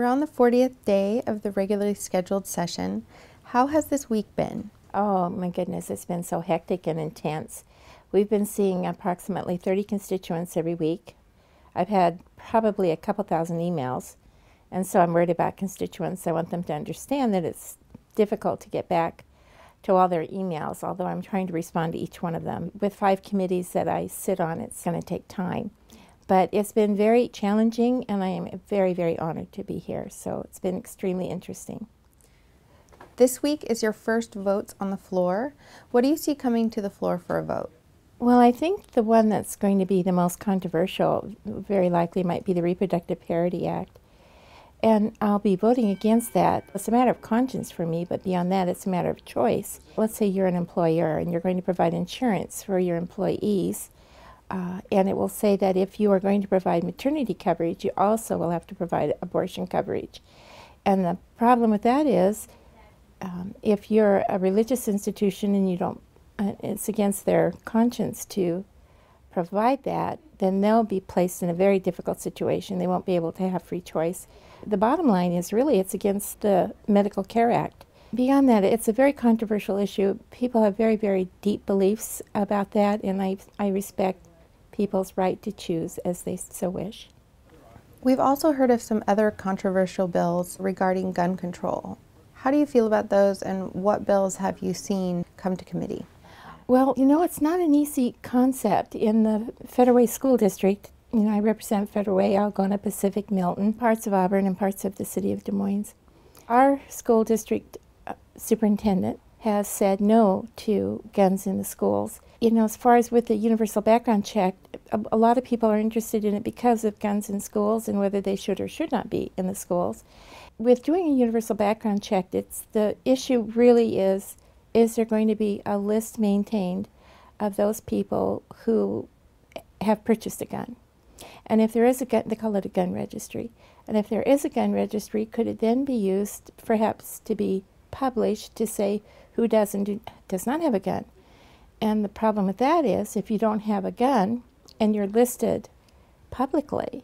We're on the 40th day of the regularly scheduled session. How has this week been? Oh my goodness, it's been so hectic and intense. We've been seeing approximately 30 constituents every week. I've had probably a couple thousand emails, and so I'm worried about constituents. I want them to understand that it's difficult to get back to all their emails, although I'm trying to respond to each one of them. With 5 committees that I sit on, it's going to take time. But it's been very challenging, and I am very, very honored to be here. So it's been extremely interesting. This week is your first votes on the floor. What do you see coming to the floor for a vote? Well, I think the one that's going to be the most controversial very likely might be the Reproductive Parity Act. And I'll be voting against that. It's a matter of conscience for me, but beyond that, it's a matter of choice. Let's say you're an employer and you're going to provide insurance for your employees. And it will say that if you are going to provide maternity coverage, you also will have to provide abortion coverage. And the problem with that is, if you're a religious institution and you don't, it's against their conscience to provide that, then they'll be placed in a very difficult situation. They won't be able to have free choice. The bottom line is really it's against the Medical Care Act. Beyond that, it's a very controversial issue. People have very, very deep beliefs about that, and I respect people's right to choose as they so wish. We've also heard of some other controversial bills regarding gun control. How do you feel about those, and what bills have you seen come to committee? Well, you know, it's not an easy concept. In the Federal Way School District, you know, I represent Federal Way, Algona, Pacific, Milton, parts of Auburn, and parts of the city of Des Moines. Our school district superintendent has said no to guns in the schools. You know, as far as with the universal background check, a lot of people are interested in it because of guns in schools and whether they should or should not be in the schools. With doing a universal background check, the issue really is there going to be a list maintained of those people who have purchased a gun? And if there is a gun, they call it a gun registry. And if there is a gun registry, could it then be used perhaps to be published to say who does and does not have a gun? And the problem with that is if you don't have a gun and you're listed publicly,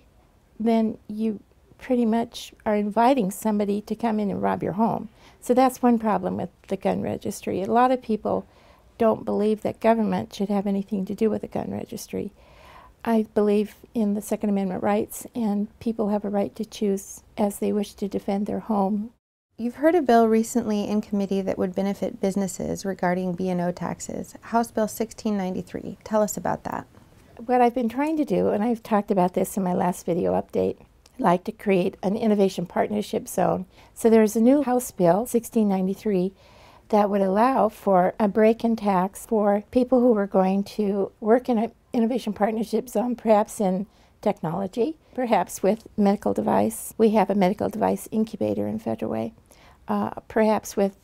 then you pretty much are inviting somebody to come in and rob your home. So that's one problem with the gun registry. A lot of people don't believe that government should have anything to do with a gun registry. I believe in the Second Amendment rights, and people have a right to choose as they wish to defend their home. You've heard a bill recently in committee that would benefit businesses regarding B&O taxes, House Bill 1693. Tell us about that. What I've been trying to do, and I've talked about this in my last video update, I'd like to create an innovation partnership zone. So there's a new House Bill 1693 that would allow for a break in tax for people who are going to work in an innovation partnership zone, perhaps in technology, perhaps with medical device. We have a medical device incubator in Federal Way. Perhaps with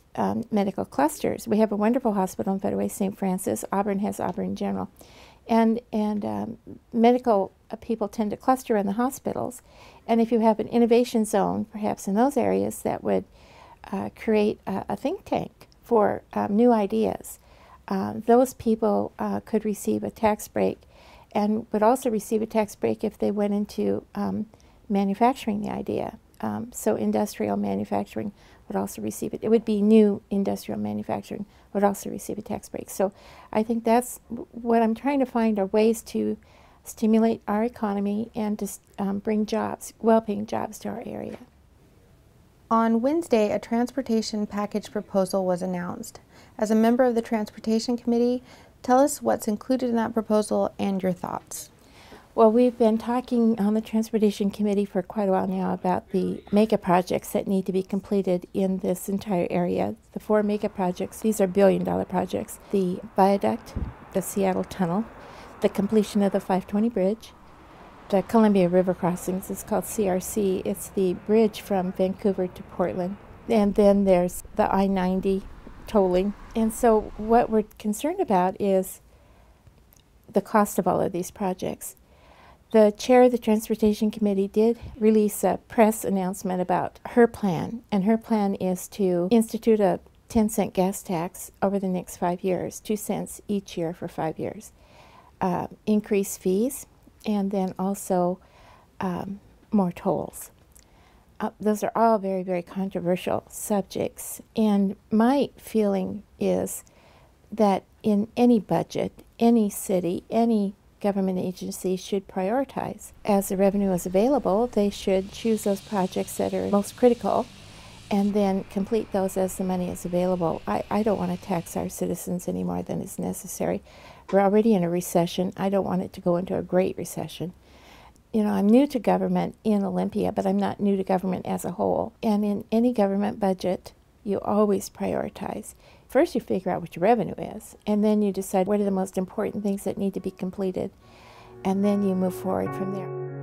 medical clusters. We have a wonderful hospital in Federal Way, St. Francis. Auburn has Auburn General. And medical people tend to cluster in the hospitals. And if you have an innovation zone, perhaps in those areas, that would create a think tank for new ideas. Those people could receive a tax break and would also receive a tax break if they went into manufacturing the idea. So industrial manufacturing would also receive it. It would be new industrial manufacturing would also receive a tax break. So I think that's what I'm trying to find are ways to stimulate our economy and to bring jobs, well-paying jobs to our area. On Wednesday, a transportation package proposal was announced. As a member of the Transportation Committee, tell us what's included in that proposal and your thoughts. Well, we've been talking on the Transportation Committee for quite a while now about the mega projects that need to be completed in this entire area. The 4 mega projects, these are billion-dollar projects. The viaduct, the Seattle Tunnel, the completion of the 520 bridge, the Columbia River crossings, it's called CRC. It's the bridge from Vancouver to Portland. And then there's the I-90 tolling. And so what we're concerned about is the cost of all of these projects. The chair of the Transportation Committee did release a press announcement about her plan, and her plan is to institute a 10-cent gas tax over the next 5 years, 2 cents each year for 5 years, increase fees, and then also more tolls. those are all very, very controversial subjects. And my feeling is that in any budget, any city, any government agency should prioritize. As the revenue is available, they should choose those projects that are most critical and then complete those as the money is available. I don't want to tax our citizens any more than is necessary. We're already in a recession. I don't want it to go into a great recession. You know, I'm new to government in Olympia, but I'm not new to government as a whole. And in any government budget, you always prioritize. First, you figure out what your revenue is, and then you decide what are the most important things that need to be completed, and then you move forward from there.